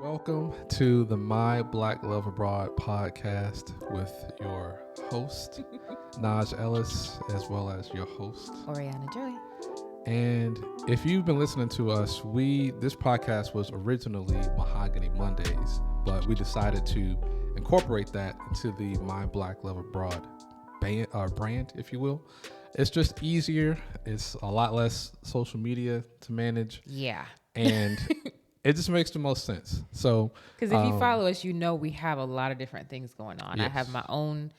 Welcome to the My Black Love Abroad podcast with your host, Naj Ellis, as well as your host, Oriana Joy. And if you've been listening to us, this podcast was originally Mahogany Mondays, but we decided to incorporate that into the My Black Love Abroad brand, if you will. It's just easier. It's a lot less social media to manage. Yeah. And it just makes the most sense. So, because if you follow us, you know we have a lot of different things going on. Yes. I have my own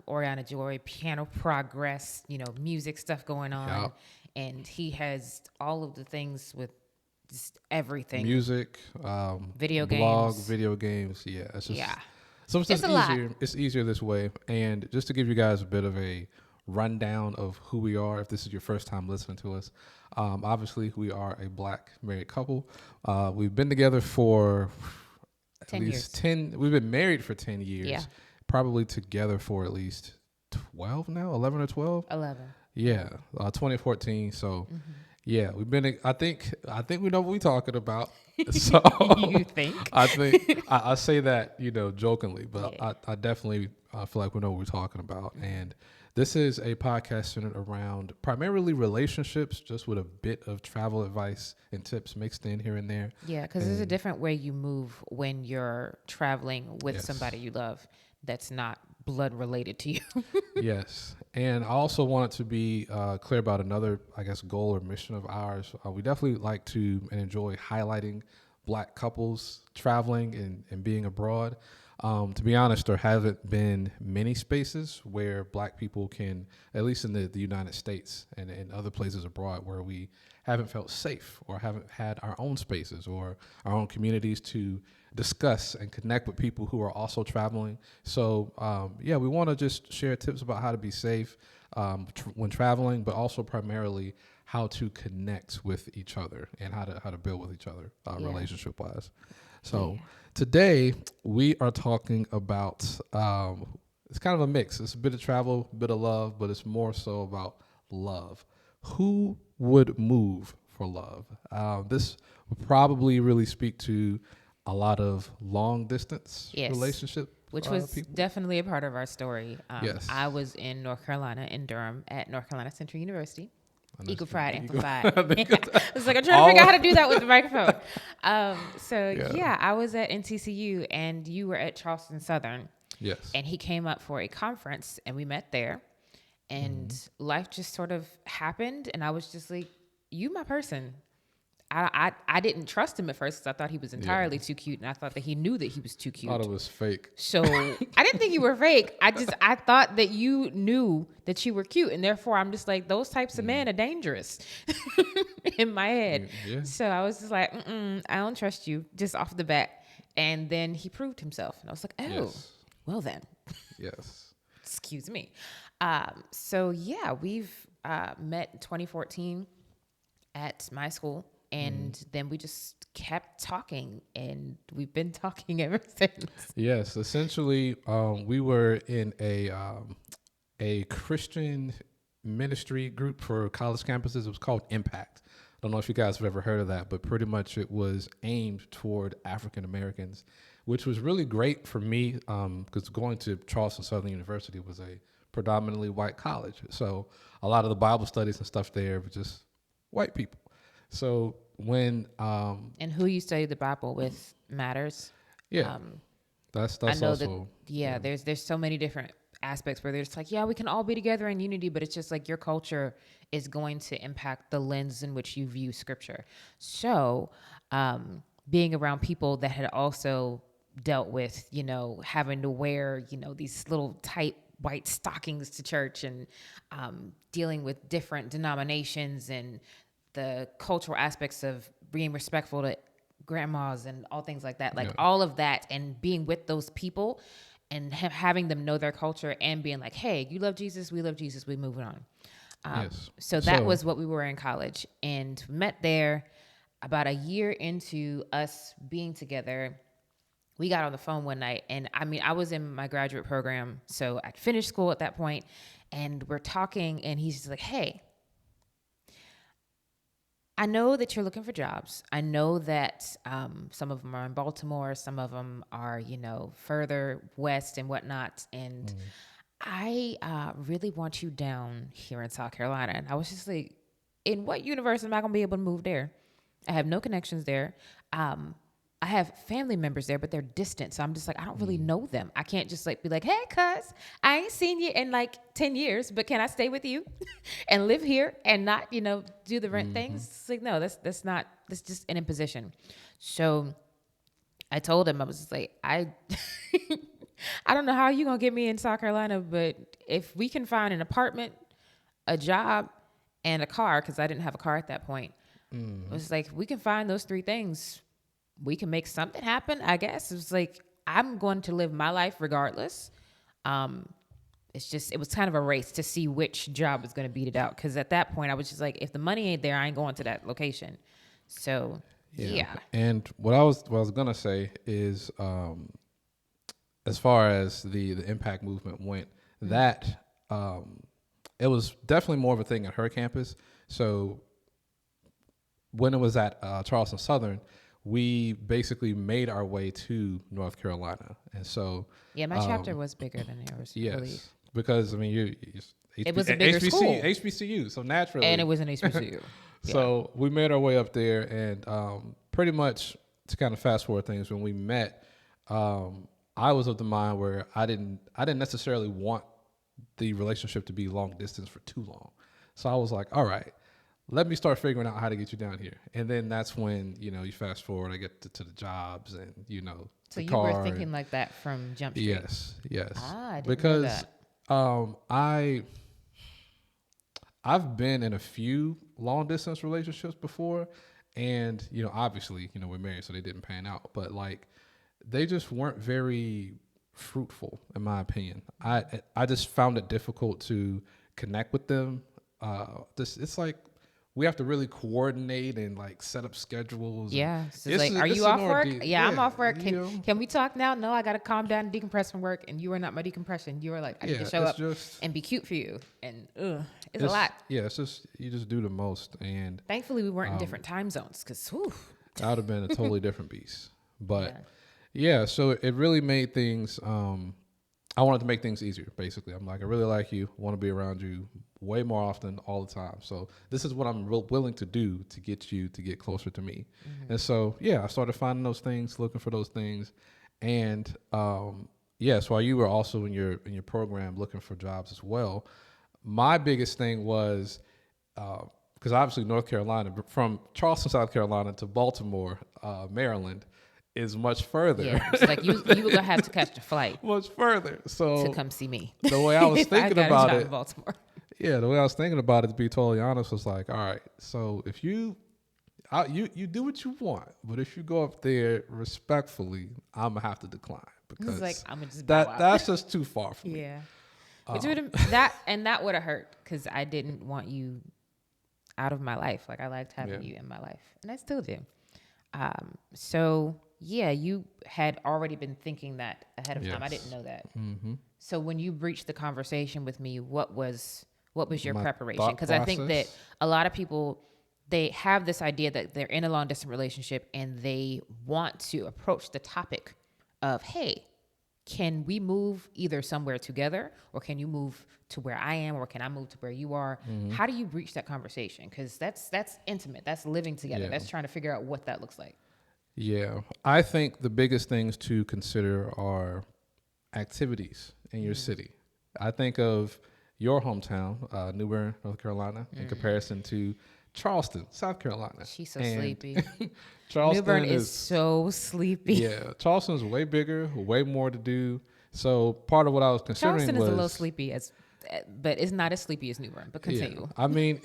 Oriana Joy piano progress, music stuff going on. Yep. And he has all of the things with just everything. Music, video blog, games. video games. Yeah. It's just, Yeah. Sometimes It's easier. It's easier this way. And just to give you guys a bit of a rundown of who we are, if this is your first time listening to us, obviously we are a Black married couple. We've been together for 10 years. 10. We've been married for 10 years. Yeah. Probably together for at least 12 now, 11 or 12. 11. Yeah, 2014. So. Mm-hmm. Yeah, we've been. I think we know what we're talking about. So You think? I think I say that jokingly, but Yeah. I definitely feel like we know what we're talking about. And this is a podcast centered around primarily relationships, just with a bit of travel advice and tips mixed in here and there. Yeah, because there's a different way you move when you're traveling with Yes. somebody you love that's not blood related to you. Yes. And I also wanted to be clear about another, goal or mission of ours. We definitely like to and enjoy highlighting Black couples traveling and being abroad. To be honest, there haven't been many spaces where Black people can, at least in the United States and in other places abroad, where we haven't felt safe or haven't had our own spaces or our own communities to discuss and connect with people who are also traveling. So, we want to just share tips about how to be safe when traveling, but also primarily how to connect with each other and how to build with each other relationship wise. So today we are talking about it's kind of a mix. It's a bit of travel, a bit of love, but it's more so about love. Who would move for love? This would probably really speak to a lot of long distance relationship. Which was people. Definitely a part of our story. Yes. I was in North Carolina, in Durham, at North Carolina Central University. Eagle Pride Amplified. It's like, I'm trying to figure out how to do that with the microphone. I was at NTCU and you were at Charleston Southern. Yes. And he came up for a conference and we met there. And life just sort of happened. And I was just like, you my person. I didn't trust him at first because I thought he was entirely too cute, and I thought that he knew that he was too cute. I thought it was fake. So I didn't think you were fake. I thought that you knew that you were cute, and therefore I'm just like, those types of men are dangerous in my head. Yeah. So I was just like, I don't trust you just off the bat. And then he proved himself, and I was like, well then. Yes. Excuse me. We've met in 2014 at my school. And then we just kept talking, and we've been talking ever since. Yes, essentially, we were in a Christian ministry group for college campuses. It was called Impact. I don't know if you guys have ever heard of that, but pretty much it was aimed toward African Americans, which was really great for me because going to Charleston Southern University was a predominantly white college. So a lot of the Bible studies and stuff there were just white people. So when and who you study the Bible with matters. Yeah, that's I know also there's so many different aspects where there's like, we can all be together in unity, but it's just like your culture is going to impact the lens in which you view Scripture. So being around people that had also dealt with having to wear these little tight white stockings to church and dealing with different denominations and the cultural aspects of being respectful to grandmas and all things like that, all of that, and being with those people and having them know their culture and being like, hey, you love Jesus, we love Jesus, we moving on. So that was what we were in college, and met there. About a year into us being together, we got on the phone one night, and I was in my graduate program, so I'd finished school at that point, and we're talking, and he's just like, hey, I know that you're looking for jobs. I know that some of them are in Baltimore, some of them are, further west and whatnot. And I really want you down here in South Carolina. And I was just like, in what universe am I going to be able to move there? I have no connections there. I have family members there, but they're distant. So I'm just like, I don't really know them. I can't just like be like, hey, cuz, I ain't seen you in like 10 years, but can I stay with you and live here and not, do the rent things? It's like, no, that's just an imposition. So I told him, I was just like, I don't know how you gonna get me in South Carolina, but if we can find an apartment, a job, and a car, because I didn't have a car at that point, it was like, we can find those three things, we can make something happen, I guess. It was like, I'm going to live my life regardless. It was kind of a race to see which job was going to beat it out. Because at that point, I was just like, if the money ain't there, I ain't going to that location. So, yeah. And what I was gonna say is, as far as the impact movement went, that it was definitely more of a thing at her campus. So when it was at Charleston Southern, we basically made our way to North Carolina, and so yeah, my chapter was bigger than yours. yes, I believe. because I mean it was a bigger school, HBCU, so naturally, and it was an HBCU. So we made our way up there, and pretty much to kind of fast forward things, when we met, I was of the mind where I didn't necessarily want the relationship to be long distance for too long. So I was like, all right, let me start figuring out how to get you down here. And then that's when, you fast forward, I get to the jobs and, so the you car were thinking like that from Jump Street? Yes. I didn't because know that. I've been in a few long distance relationships before, and, obviously, we're married, so they didn't pan out. But like, they just weren't very fruitful, in my opinion. I just found it difficult to connect with them. It's like we have to really coordinate and like set up schedules. Yeah, so it's like, are you off work? Yeah, I'm off work. You Can we talk now? No, I got to calm down and decompress from work. And you are not my decompression. You are like, I need to show up and be cute for you. And it's a lot. Yeah, it's just you just do the most. And thankfully, we weren't in different time zones because that would have been a totally different beast. But yeah, so it really made things. I wanted to make things easier. Basically, I'm like, I really like you. Want to be around you way more often, all the time. So this is what I'm willing to do to get you to get closer to me. And so I started finding those things, looking for those things, and so while you were also in your program looking for jobs as well, my biggest thing was because obviously North Carolina, from Charleston, South Carolina to Baltimore, Maryland, is much further. Yeah, it's like you were gonna have to catch a flight much further. So to come see me. The way I was thinking about it, in Baltimore. Yeah, the way I was thinking about it, to be totally honest, was like, all right, so if you do what you want, but if you go up there respectfully, I'm gonna have to decline because like, I'm gonna just that's just too far for me. Yeah, that would have hurt because I didn't want you out of my life. Like I liked having you in my life, and I still do. So yeah, you had already been thinking that ahead of time. I didn't know that. Mm-hmm. So when you breached the conversation with me, what was your preparation? Because I think that a lot of people, they have this idea that they're in a long distance relationship and they want to approach the topic of, hey, can we move either somewhere together, or can you move to where I am, or can I move to where you are? Mm-hmm. How do you breach that conversation? Because that's intimate. That's living together. Yeah. That's trying to figure out what that looks like. Yeah, I think the biggest things to consider are activities in your city. I think of your hometown, New Bern, North Carolina, in comparison to Charleston, South Carolina. She's so sleepy. Charleston New Bern is so sleepy. Yeah, Charleston's way bigger, way more to do. So part of what I was considering Charleston is a little sleepy, but it's not as sleepy as New Bern. But continue. Yeah. I mean,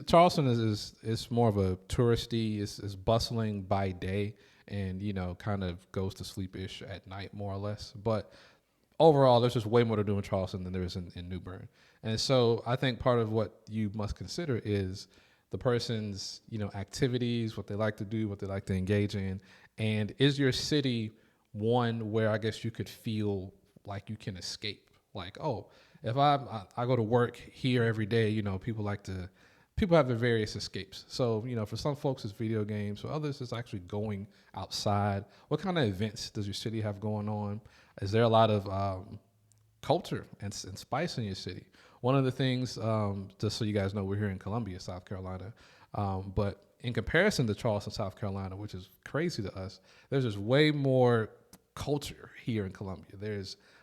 Charleston is more of a touristy. It's bustling by day, and kind of goes to sleep-ish at night, more or less. But overall, there's just way more to do in Charleston than there is in New Bern. And so I think part of what you must consider is the person's, activities, what they like to do, what they like to engage in. And is your city one where I guess you could feel like you can escape? Like, oh, if I go to work here every day, people like to people have their various escapes. So, for some folks it's video games, for others it's actually going outside. What kind of events does your city have going on? Is there a lot of culture and spice in your city? One of the things, just so you guys know, we're here in Columbia, South Carolina, but in comparison to Charleston, South Carolina, which is crazy to us, there's just way more culture here in Columbia.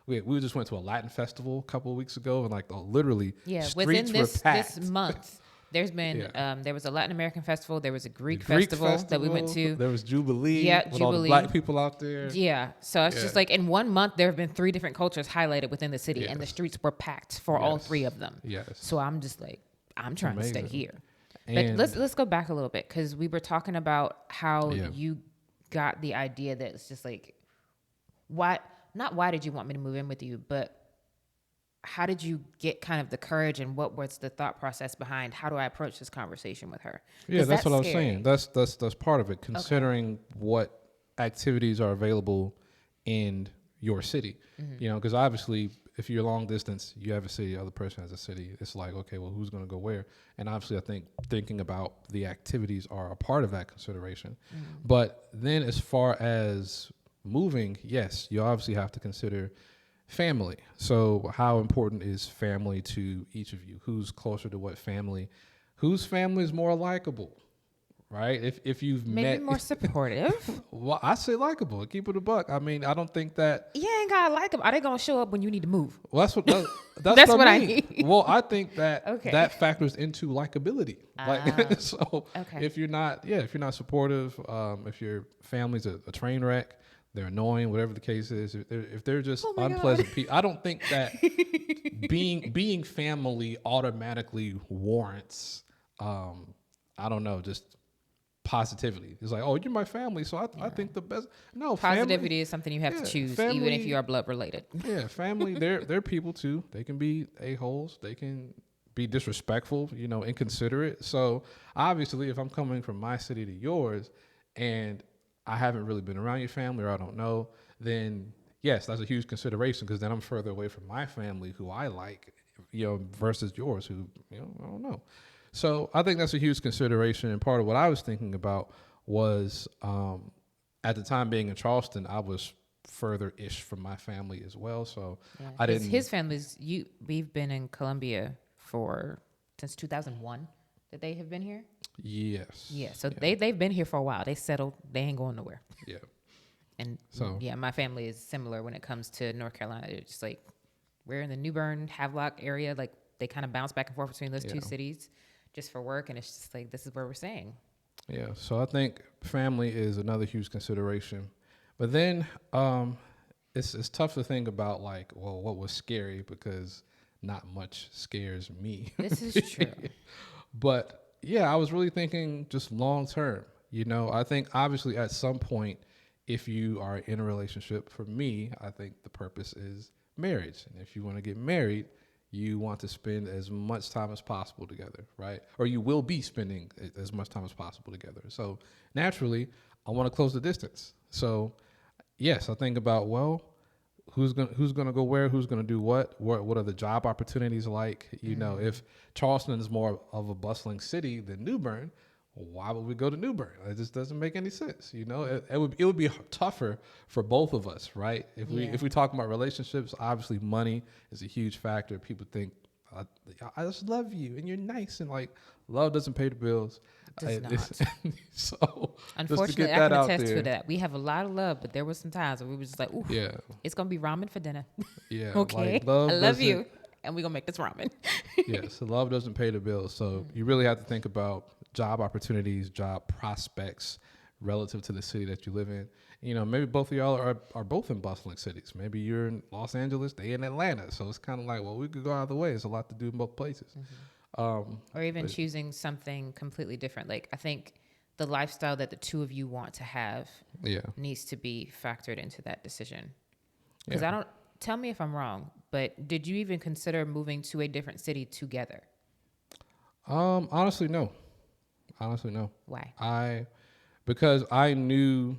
We just went to a Latin festival a couple of weeks ago, and like literally within streets were packed. this month. There's been there was a Latin American festival, there was a Greek Greek festival that we went to. There was Jubilee with all the Jubilee. black people out there. Yeah. So it's just like in 1 month there have been 3 different cultures highlighted within the city, and the streets were packed for all 3 of them. Yes. So I'm just like, I'm trying to stay here. But And let's go back a little bit, because we were talking about how you got the idea that it's just like, why did you want me to move in with you, but how did you get kind of the courage, and what was the thought process behind how do I approach this conversation with her? Yeah, that's what I was saying. That's part of it, considering what activities are available in your city. Because obviously if you're long distance, you have a city, the other person has a city. It's like, okay, well, who's going to go where? And obviously I think thinking about the activities are a part of that consideration. But then as far as moving, yes, you obviously have to consider family. So how important is family to each of you? Who's closer to what family? Whose family is more likable, right? If you've maybe more supportive. Well, I say likable. Keep it a buck. I mean, I don't think that. Yeah, ain't gotta like them. Are they gonna show up when you need to move? Well, that's That's what I mean. need. Well, I think that Okay. that factors into likability. Like, so Okay. if you're not supportive, if your family's a train wreck, they're annoying, whatever the case is. If they're just unpleasant people, I don't think that being family automatically warrants. I don't know, just positivity. It's like, oh, you're my family, so I think the best. No, Positivity family is something you have to choose, family, even if you are blood related. Yeah, family, they're people too. They can be a-holes. They can be disrespectful, inconsiderate. So obviously, if I'm coming from my city to yours, and I haven't really been around your family, or I don't know, then yes, that's a huge consideration, because then I'm further away from my family, who I like, versus yours, who I don't know. So I think that's a huge consideration. And part of what I was thinking about was, at the time being in Charleston, I was further-ish from my family as well. So I didn't. His family's we've been in Columbia since 2001 that they have been here. Yes. Yeah. So they've been here for a while. They settled. They ain't going nowhere. Yeah. And so my family is similar when it comes to North Carolina. It's just like we're in the New Bern, Havelock area. Like they kind of bounce back and forth between those 2 cities just for work, and it's just like this is where we're staying. Yeah, so I think family is another huge consideration. But then it's tough to think about, like, well, what was scary, because not much scares me. This is true. But yeah, I was really thinking just long term. I think obviously at some point, if you are in a relationship, for me, I think the purpose is marriage. And if you want to get married, you want to spend as much time as possible together, right? Or you will be spending as much time as possible together. So naturally, I want to close the distance. So yes, I think about, well, who's gonna go where, who's gonna do what are the job opportunities like? If Charleston is more of a bustling city than New Bern, why would we go to New Bern? It just doesn't make any sense. It would be tougher for both of us, right? If we talk about relationships, obviously money is a huge factor. People think I just love you and you're nice, and like love doesn't pay the bills. It does not. So unfortunately, I can attest to that. We have a lot of love, but there were some times where we were just like, ooh, it's gonna be ramen for dinner. Yeah. Okay. Like, I love you, and we're gonna make this ramen. So love doesn't pay the bills. So you really have to think about job opportunities, job prospects relative to the city that you live in. Maybe both of y'all are both in bustling cities. Maybe you're in Los Angeles, they in Atlanta. So it's kind of like, well, we could go either way. There's a lot to do in both places. Or even choosing something completely different. Like I think the lifestyle that the 2 of you want to have needs to be factored into that decision. Because tell me if I'm wrong, but did you even consider moving to a different city together? Honestly, no. Why? Because I knew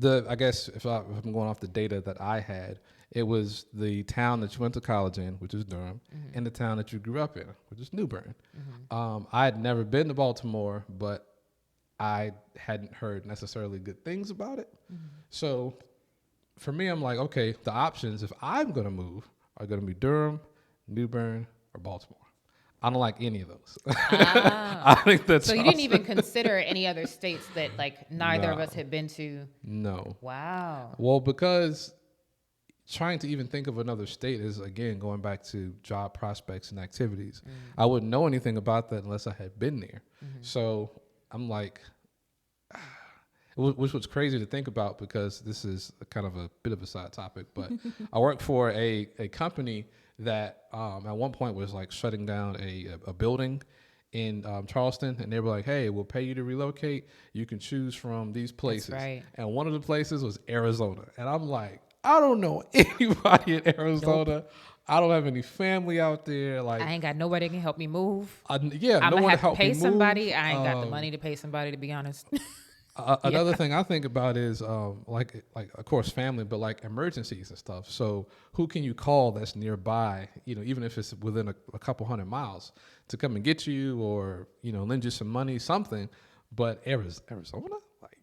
I guess if I'm going off the data that I had, It was the town that you went to college in, which is Durham, and the town that you grew up in, which is New Bern. I had never been to Baltimore, but I hadn't heard necessarily good things about it. So for me, I'm like, okay, the options if I'm going to move are going to be Durham, New Bern, or Baltimore. I don't like any of those. I think that's So you didn't even consider any other states that like neither of No. us had been to. No. Wow. Well, because trying to even think of another state is, again, going back to job prospects and activities. I wouldn't know anything about that unless I had been there. So I'm like, which was crazy to think about because this is kind of a bit of a side topic, but I worked for a company that at one point was like shutting down a building in Charleston, and they were like, hey, we'll pay you to relocate. You can choose from these places. That's right. And one of the places was Arizona. And I'm like, I don't know anybody in Arizona. Nope. I don't have any family out there. Like, I ain't got nobody that can help me move. yeah, I'm no gonna one to have to help pay me move. somebody. I ain't got the money to pay somebody, to be honest. Another thing I think about is like of course family, but like emergencies and stuff. So who can you call that's nearby? You know, even if it's within a couple 100 miles to come and get you, or you know, lend you some money, something. But Arizona, like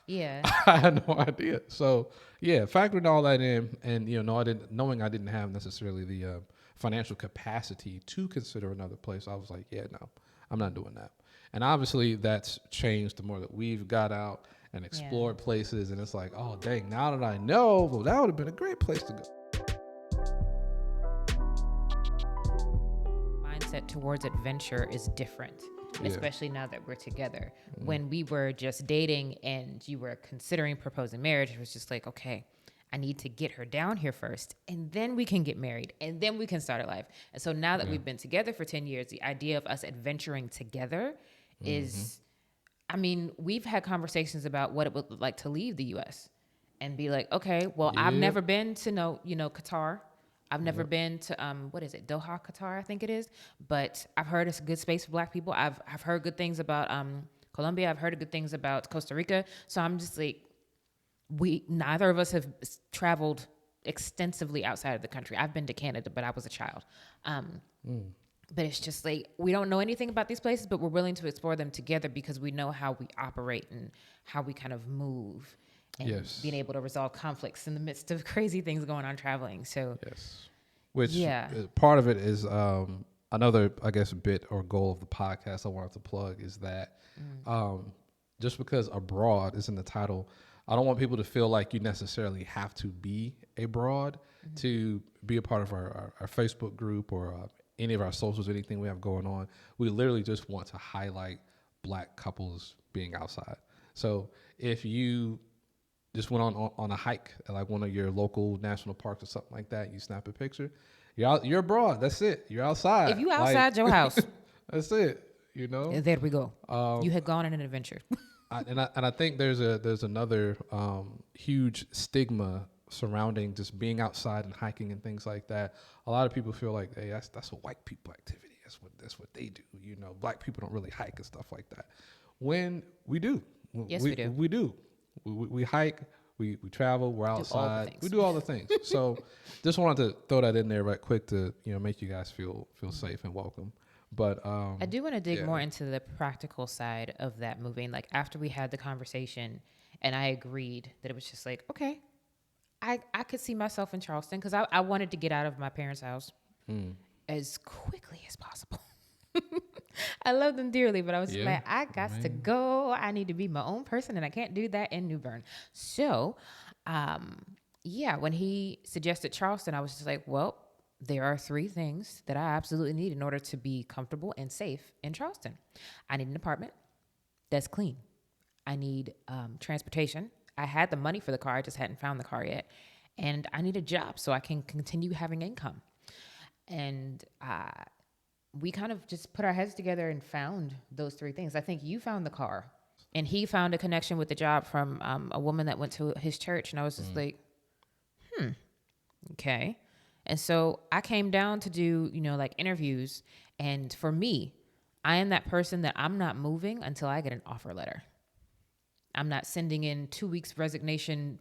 Yeah. I had no idea. So yeah, factoring all that in, and you know, knowing I didn't have necessarily the financial capacity to consider another place. I was like, yeah, no, I'm not doing that. And obviously that's changed the more that we've got out and explored places. And it's like, oh, dang, now that I know, well, that would have been a great place to go. Mindset towards adventure is different, especially now that we're together. When we were just dating and you were considering proposing marriage, it was just like, okay, I need to get her down here first, and then we can get married, and then we can start a life. And so now that we've been together for 10 years, the idea of us adventuring together is, I mean, we've had conversations about what it would look like to leave the U.S. and be like, okay, well, I've never been to Qatar. I've never been to what is it, Doha, Qatar, I think it is. But I've heard it's a good space for Black people. I've heard good things about Colombia. I've heard good things about Costa Rica. So I'm just like, neither of us have traveled extensively outside of the country. I've been to Canada, but I was a child. But it's just like, we don't know anything about these places, but we're willing to explore them together because we know how we operate and how we kind of move and being able to resolve conflicts in the midst of crazy things going on traveling. So, Which part of it is another, I guess, bit or goal of the podcast I wanted to plug is that just because abroad is in the title, I don't want people to feel like you necessarily have to be abroad to be a part of our Facebook group or any of our socials, anything we have going on. We literally just want to highlight Black couples being outside. So if you just went on a hike at like one of your local national parks or something like that, you snap a picture, you're abroad. That's it. You're outside. if you outside your house, that's it. You know. there we go. You had gone on an adventure. I think there's another huge stigma surrounding just being outside and hiking and things like that. A lot of people feel like, hey, that's a white people activity. That's what they do. You know, Black people don't really hike and stuff like that. When we do, Yes, we do. We do. We hike. We travel. We're outside. We do all the things. So, just wanted to throw that in there right quick to make you guys feel safe and welcome. But I do want to dig more into the practical side of that moving. Like after we had the conversation and I agreed that it was just like, okay, I could see myself in Charleston because I wanted to get out of my parents' house as quickly as possible. I love them dearly, but I was like, I got to go. I need to be my own person, and I can't do that in New Bern. So, when he suggested Charleston, I was just like, well, there are 3 things that I absolutely need in order to be comfortable and safe in Charleston. I need an apartment that's clean. I need transportation. I had the money for the car. I just hadn't found the car yet. And I need a job so I can continue having income. And we kind of just put our heads together and found those 3 things. I think you found the car. And he found a connection with the job from a woman that went to his church. And I was just like, okay. And so I came down to do, like interviews. And for me, I am that person that I'm not moving until I get an offer letter. I'm not sending in 2 weeks resignation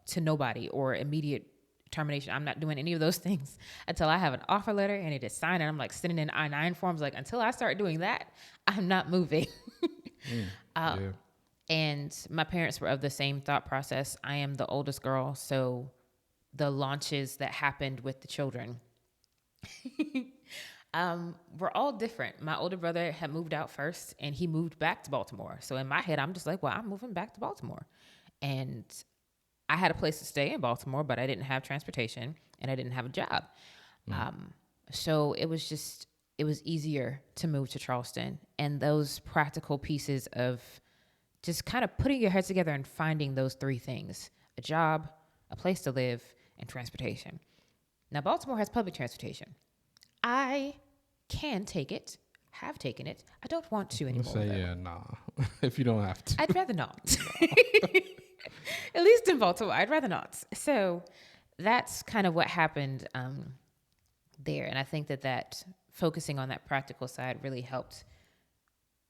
to nobody or immediate termination. I'm not doing any of those things until I have an offer letter and it is signed, and I'm like sending in I-9 forms. Like, until I start doing that, I'm not moving. Yeah. And my parents were of the same thought process. I am the oldest girl, so the launches that happened with the children were all different. My older brother had moved out first, and he moved back to Baltimore. So in my head, I'm just like, well, I'm moving back to Baltimore. And I had a place to stay in Baltimore, but I didn't have transportation and I didn't have a job. So it was easier to move to Charleston. And those practical pieces of just kind of putting your head together and finding those three things: a job, a place to live, and transportation. Now, Baltimore has public transportation. I can take it, have taken it. I don't want to I'm anymore. gonna say, yeah, nah. If you don't have to. I'd rather not. At least in Baltimore, I'd rather not. So that's kind of what happened there. And I think that focusing on that practical side really helped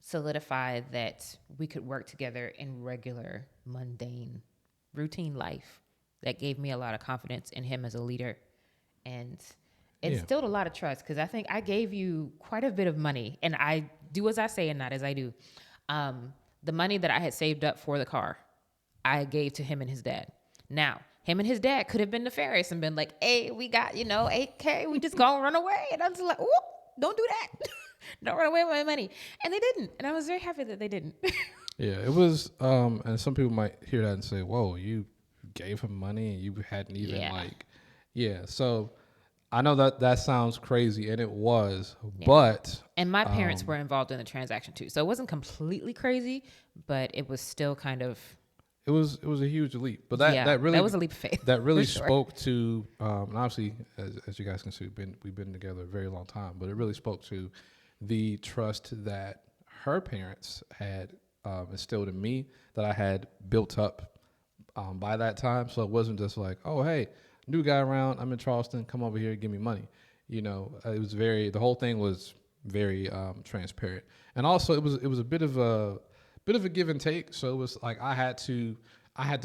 solidify that we could work together in regular, mundane, routine life. That gave me a lot of confidence in him as a leader. And it instilled a lot of trust, because I think I gave you quite a bit of money, and I do as I say and not as I do. The money that I had saved up for the car, I gave to him and his dad. Now, him and his dad could have been nefarious and been like, hey, we got, $8K, we just gonna run away. And I was like, oh, don't do that. Don't run away with my money. And they didn't. And I was very happy that they didn't. Yeah, it was, and some people might hear that and say, whoa, you gave him money and you hadn't even so I know that sounds crazy, and it was, but. And my parents were involved in the transaction too. So it wasn't completely crazy, but it was still kind of. It was a huge leap, but that really was a leap of faith. That really spoke to, and obviously, as you guys can see, we've been together a very long time, but it really spoke to the trust that her parents had instilled in me, that I had built up by that time. So it wasn't just like, oh, hey, new guy around, I'm in Charleston, come over here, give me money. It was the whole thing was very transparent, and also it was a bit of a give and take. So it was like I had to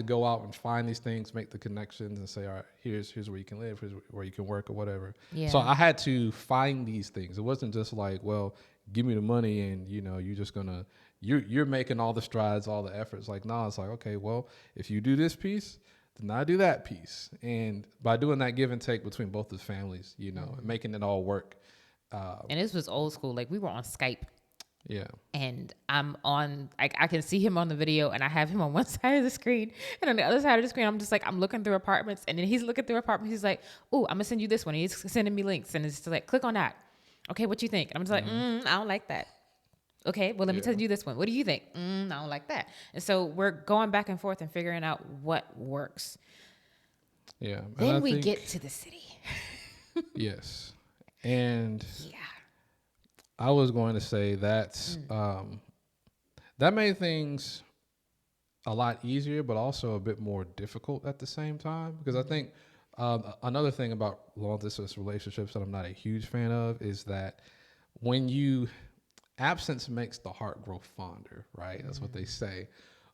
go out and find these things, make the connections, and say, all right, here's where you can live, here's where you can work, or whatever. Yeah. So I had to find these things. It wasn't just like, well, give me the money and you're just gonna you're making all the strides, all the efforts. Like, no, it's like, okay, well, if you do this piece, then I do that piece. And by doing that give and take between both the families, making it all work. And this was old school. Like, we were on Skype. Yeah. And I'm on, like, I can see him on the video, and I have him on one side of the screen, and on the other side of the screen, I'm just like, I'm looking through apartments, and then he's looking through apartments. He's like, oh, I'm gonna send you this one. And he's sending me links, and it's just like, click on that. Okay, what you think? And I'm just like, I don't like that. Okay, well, let me send you this one. What do you think? I don't like that. And so we're going back and forth and figuring out what works. Yeah. Then we get to the city. Yes. And yeah. I was going to say that made things a lot easier, but also a bit more difficult at the same time. Because I think another thing about long distance relationships that I'm not a huge fan of is that absence makes the heart grow fonder, right? That's what they say.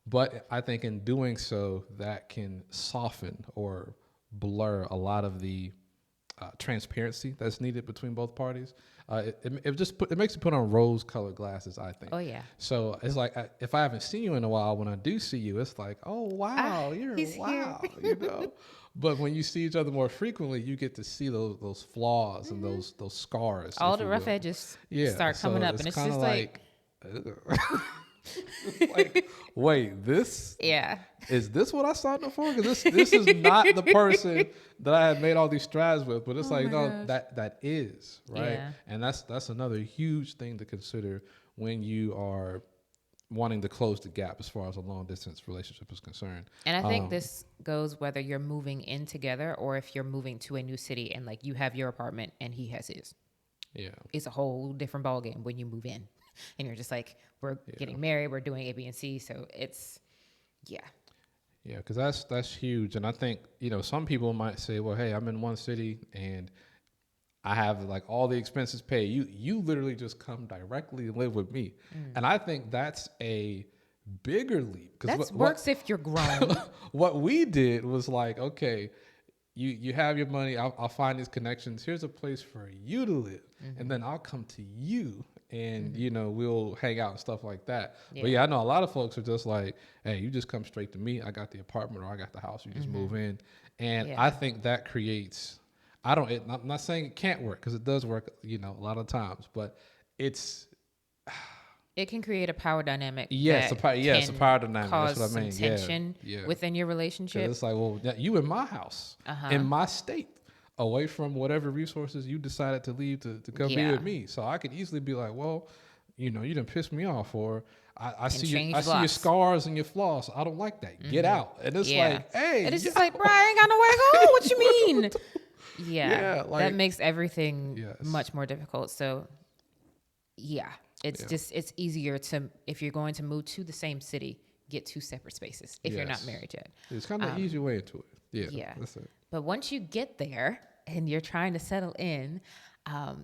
But I think in doing so, that can soften or blur a lot of the transparency that's needed between both parties. It makes you put on rose-colored glasses, I think. Oh yeah. So it's like if I haven't seen you in a while, when I do see you, it's like, oh wow, he's here. But when you see each other more frequently, you get to see those flaws and those scars. All the rough edges start coming up, and it's just like like, wait, this? Yeah. Is this what I signed up for? Because this is not the person that I had made all these strides with. But it's that is, right? Yeah. And that's another huge thing to consider when you are wanting to close the gap as far as a long distance relationship is concerned. And I think this goes whether you're moving in together or if you're moving to a new city and like you have your apartment and he has his. Yeah. It's a whole different ballgame when you move in. And you're just like, we're getting married, we're doing A, B, and C. So it's, Yeah, because that's huge. And I think, some people might say, well, hey, I'm in one city and I have like all the expenses paid. You literally just come directly and live with me. And I think that's a bigger leap. That works if you're grown. What we did was like, okay, you have your money. I'll find these connections. Here's a place for you to live, and then I'll come to you, and we'll hang out and stuff like that. But yeah, I know a lot of folks are just like, hey, you just come straight to me. I got the apartment or I got the house. You just move in, and I think that creates. I'm not saying it can't work, because it does work, a lot of times, but it's. It can create a power dynamic. Yes, it's a power dynamic. Cause That's what I mean. some tension within your relationship. It's like, well, you in my house, in my state, away from whatever resources you decided to leave to come be with me. So I could easily be like, well, you didn't piss me off, or I see your scars and your flaws. I don't like that. Get out. And it's like, hey, and it's just like, bro, I ain't got nowhere to go. What you mean? That makes everything much more difficult. So, it's easier to, if you're going to move to the same city, get two separate spaces if you're not married yet. It's kind of an easy way into it. Yeah. That's it. But once you get there and you're trying to settle in,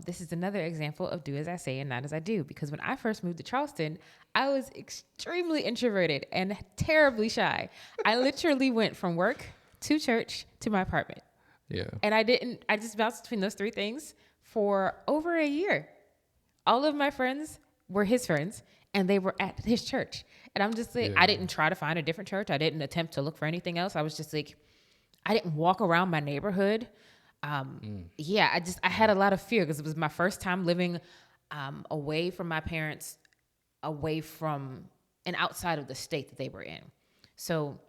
this is another example of do as I say and not as I do. Because when I first moved to Charleston, I was extremely introverted and terribly shy. I literally went from work to church to my apartment. Yeah. And I just bounced between those three things for over a year. All of my friends were his friends, and they were at his church. And I'm just like, I didn't try to find a different church. I didn't attempt to look for anything else. I was just like, I didn't walk around my neighborhood. I had a lot of fear because it was my first time living away from my parents, away from and outside of the state that they were in. So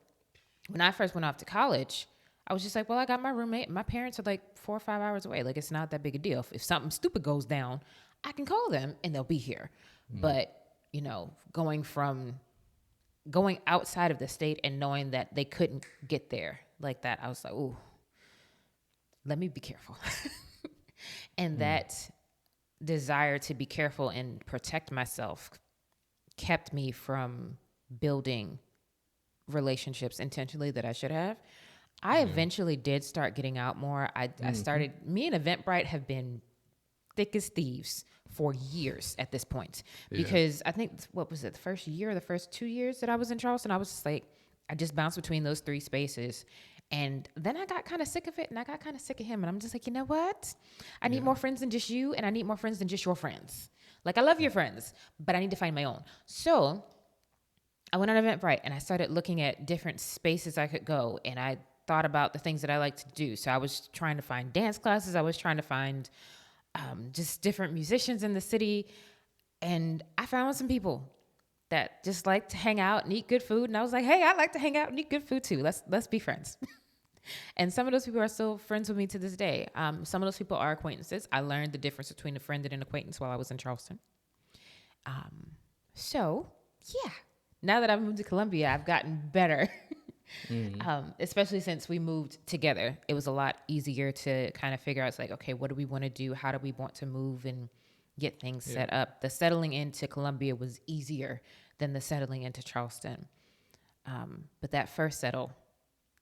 when I first went off to college, I was just like, well, I got my roommate. My parents are like 4 or 5 hours away. Like, it's not that big a deal. If something stupid goes down, I can call them and they'll be here. But, going outside of the state and knowing that they couldn't get there like that, I was like, ooh, let me be careful. And that desire to be careful and protect myself kept me from building relationships intentionally that I should have. I eventually did start getting out more. I started, me and Eventbrite have been thick as thieves for years at this point, because I think, what was it, the first 2 years that I was in Charleston, I was just like, I just bounced between those three spaces. And then I got kind of sick of it, and I got kind of sick of him. And I'm just like, you know what? I need more friends than just you, and I need more friends than just your friends. Like, I love your friends, but I need to find my own. So I went on Eventbrite, and I started looking at different spaces I could go, and I thought about the things that I like to do. So I was trying to find dance classes. I was trying to find just different musicians in the city. And I found some people that just like to hang out and eat good food. And I was like, hey, I like to hang out and eat good food too. Let's be friends. And some of those people are still friends with me to this day. Some of those people are acquaintances. I learned the difference between a friend and an acquaintance while I was in Charleston. Now that I've moved to Columbia, I've gotten better. Especially since we moved together. It was a lot easier to kind of figure out, it's like, okay, what do we want to do? How do we want to move and get things set up? The settling into Columbia was easier than the settling into Charleston. But that first settle,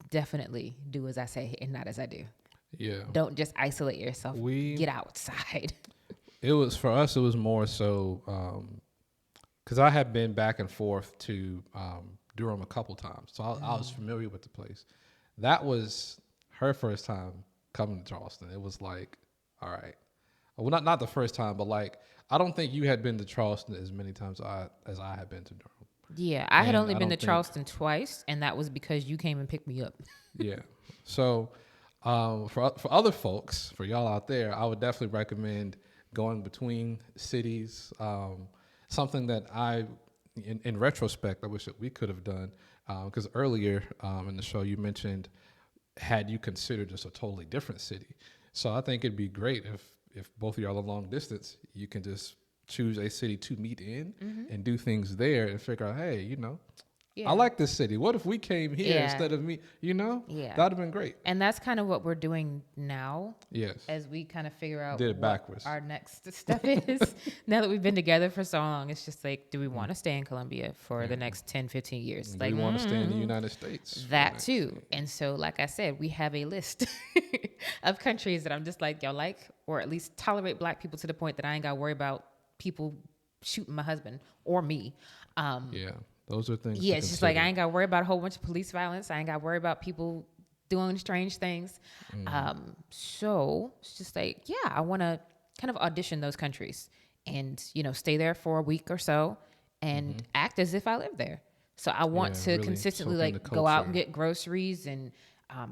definitely do as I say and not as I do. Yeah. Don't just isolate yourself. Get outside. It was, for us, it was more so, because I had been back and forth to Durham a couple times, so I was familiar with the place. That was her first time coming to Charleston. It was like, all right, well, not the first time, but like, I don't think you had been to Charleston as many times as I had been to Durham. Yeah, I had only been to Charleston twice, and that was because you came and picked me up. Yeah, so for other folks, for y'all out there, I would definitely recommend going between cities. Something that in retrospect, I wish that we could have done, because earlier in the show you mentioned, had you considered just a totally different city. So I think it'd be great if both of y'all are long distance, you can just choose a city to meet in and do things there and figure out, hey, I like this city. What if we came here instead of me? That'd have been great. And that's kind of what we're doing now. Yes. As we kind of figure out Did it backwards. Our next step is. Now that we've been together for so long, it's just like, do we want to stay in Columbia for the next 10, 15 years? Do we want to stay in the United States? That too. And so, like I said, we have a list of countries that I'm just like, y'all like, or at least tolerate Black people to the point that I ain't got to worry about people shooting my husband or me. Those are things Yeah, to it's just like consider. I ain't got to worry about a whole bunch of police violence. I ain't got to worry about people doing strange things. So it's just like, yeah, I want to kind of audition those countries and, stay there for a week or so and act as if I live there. So I want Yeah, to really consistently soak in the like go out and culture. get groceries and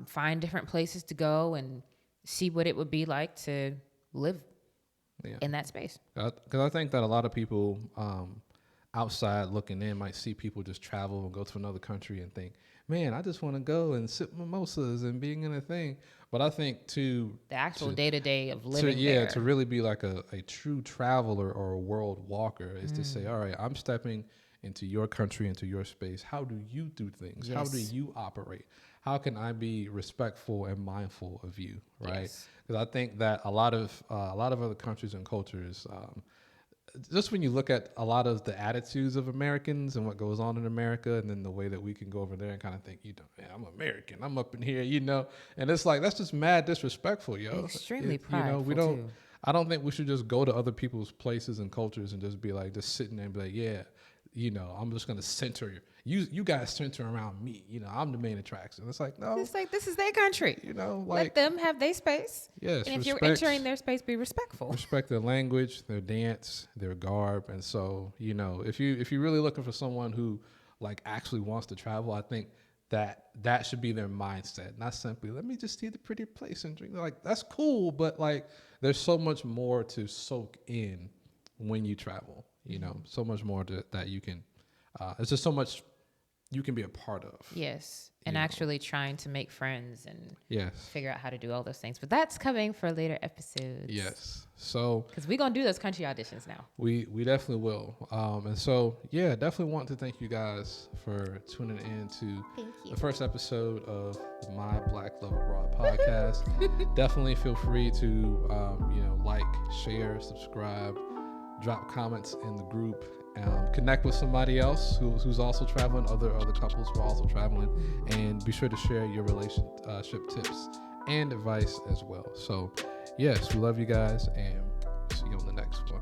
find different places to go and see what it would be like to live Yeah. in that space. Because I think that a lot of people outside looking in might see people just travel and go to another country and think, man, I just want to go and sip mimosas and being in a thing. But I think The actual to day to day of living yeah, there. to really be like a true traveler or a world walker is to say, all right, I'm stepping into your country, into your space. How do you do things? How do Yes. you operate? How can I be respectful and mindful of you? Right? Yes. Because I think that a lot of other countries and cultures, just when you look at a lot of the attitudes of Americans and what goes on in America, and then the way that we can go over there and kind of think, man, I'm American, I'm up in here, and it's like that's just mad disrespectful, yo. Extremely We prideful, don't. too. I don't think we should just go to other people's places and cultures and just be like, just sitting there and be like, yeah, I'm just gonna center you. You guys center around me. I'm the main attraction. It's like no, It's like this is their country. like Let them have their space. yes, And if you're respect. entering their space, be respectful. Respect their language, their dance, their garb, and so if you're really looking for someone who like actually wants to travel, I think that should be their mindset, not simply let me just see the pretty place and drink. Like that's cool, but like there's so much more to soak in when you travel. So much more that you can. It's just so much you can be a part of. Yes. And actually trying to make friends and Yes. figure out how to do all those things. But that's coming for later episodes. Yes. So Because we're going to do those country auditions now. we definitely will. And so, yeah, definitely want to thank you guys for tuning in to the first episode of My Black Love Abroad podcast. Definitely feel free to, like, share, subscribe, drop comments in the group. Connect with somebody else who's also traveling, other couples who are also traveling, and be sure to share your relationship tips and advice as well. So, yes, we love you guys, and see you on the next one.